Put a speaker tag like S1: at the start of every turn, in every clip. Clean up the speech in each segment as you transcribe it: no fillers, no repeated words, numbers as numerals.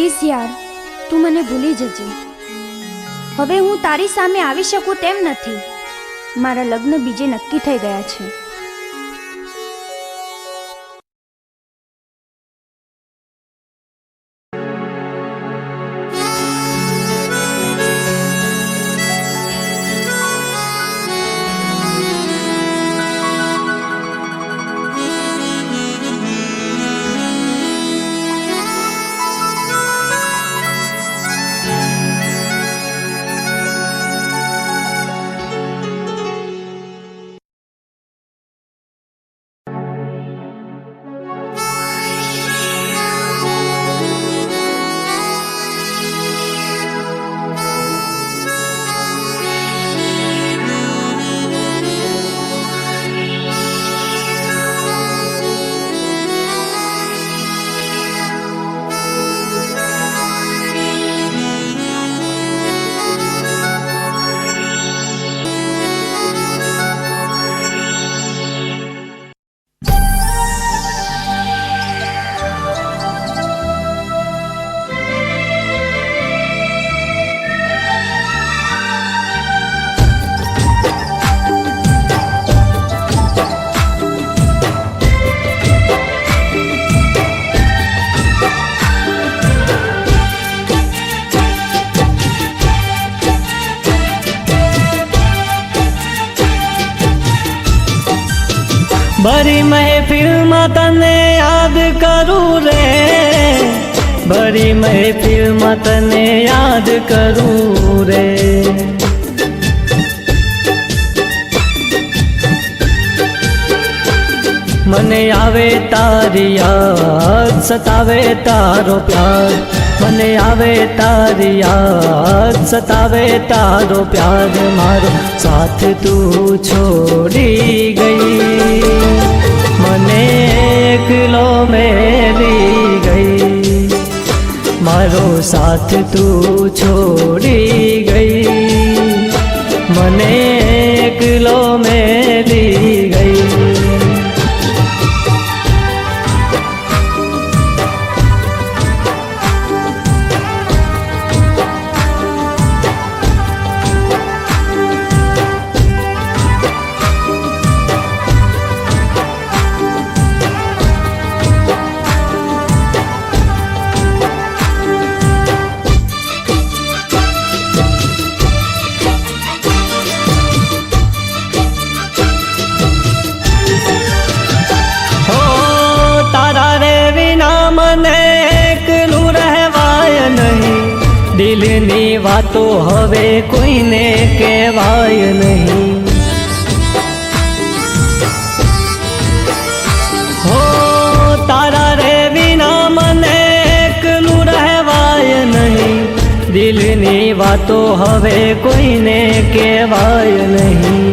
S1: Please યાર, તું મને ભૂલી જજે. હવે હું તારી સામે આવી શકું તેમ નથી. મારા લગ્ન બીજે નક્કી થઈ ગયા છે.
S2: भरी महफिल में तने याद करूँ रे, भरी महफिल में तने याद करूँ रे. मने आवे तारी याद, सतावे तारो प्यार. मने आवे तारी याद, सतावे तारो प्यार. मारो साथ तू छोड़ी गई, मने एकलो मेली गई. मारो साथ तू छोड़ी गई, मने एकलो मेली गई. दिलनी वातो हवे कोईने कहेवाय नहीं. हो तारा रे विना मने एकलू रहवाय नहीं. दिलनी वातो हवे कोईने कहेवाय नहीं.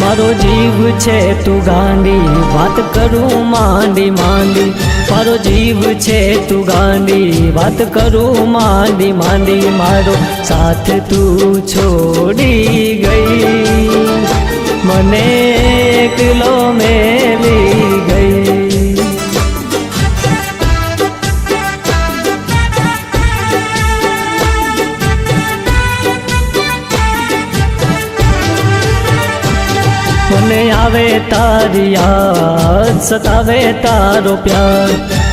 S2: मारो जीव छे तू गांडी, बात करूं मांडी मांडी. मारो जीव छे तू गांडी, बात करूं मांडी मांडी. मारो साथ तू छोड़ी गई, मने एकलो मेली गई. मने आवे तारी याद, सतावे तारो प्यार.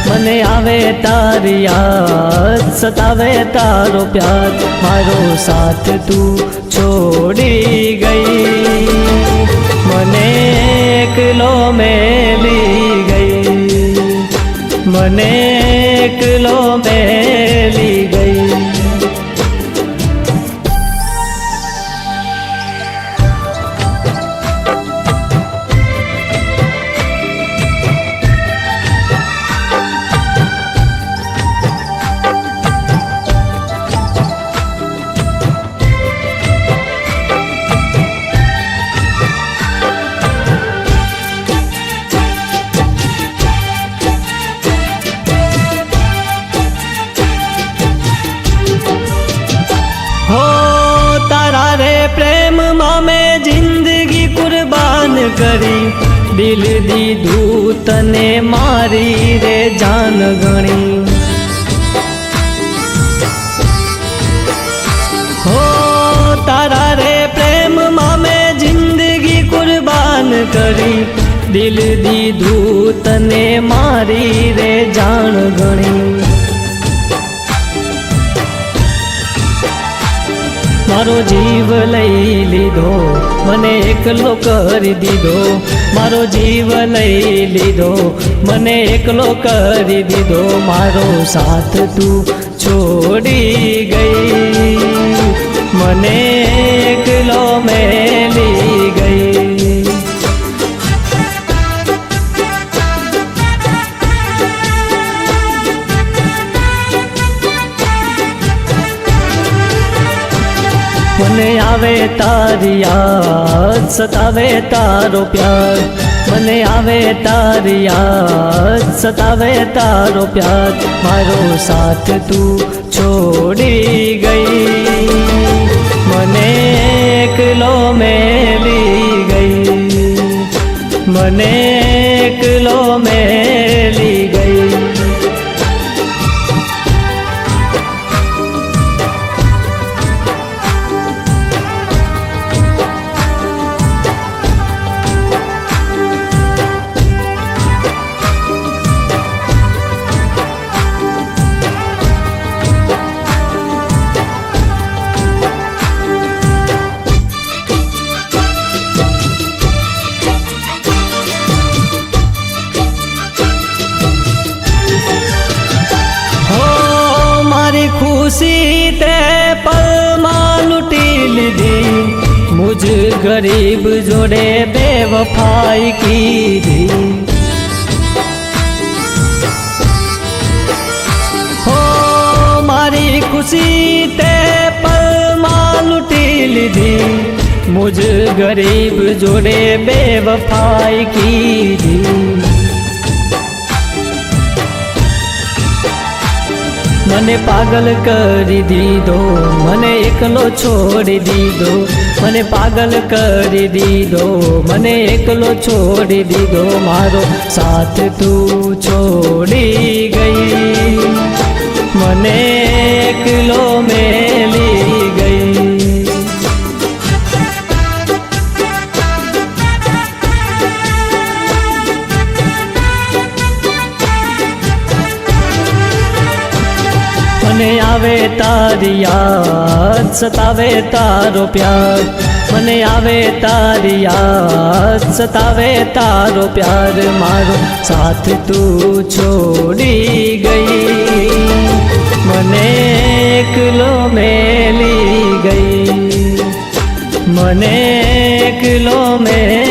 S2: मने आवे तारी याद, सतावे तारो प्यार. मारो साथ तू छोड़ी गई, मने एकलो मेली गई. मने एकलो मेली गई. करी દિલ દીધું તને મારી રે જાન ગણી. હો તારા રે પ્રેમમાં મેં જિંદગી કુરબાન કરી, દિલ દીધું તને મારી રે જાન ગણી. મારો જીવ લઈ લીધો મને એકલો કરી દીધો, મારો જીવ લઈ લીધો મને એકલો કરી દીધો, મારો સાથ તું છોડી ગઈ, મને એકલો મેલી ગઈ. મને આવે તારી યાદ, સતાવે તારો પ્યાર, મને આવે તારી યાદ, સતાવે તારો પ્યાર, મારો સાથ તું છોડી ગઈ, મને એકલો મેલી ગઈ, મને એકલો મેલી ગઈ. खुशी ते पलमां लूटी लीधी, मुझ गरीब जोड़े बेवफाई की दी. हो मारी खुशी ते पलमां लूटी लीधी, मुझ गरीब जोड़े बेवफाई की दी. મને પાગલ કરી દીધો, મને એકલો છોડી દીધો, મને પાગલ કરી દીધો, મને એકલો છોડી દીધો, મારો સાથ તું છોડી ગઈ, મને એકલો મેલી ગઈ. મને આવે તારી યાદ, સતાવે તારો પ્યાર, મને આવે તારી યાદ, સતાવે તારો પ્યાર, મારો સાથ તું છોડી ગઈ, મને એકલો મેલી ગઈ, મને એકલો મેલી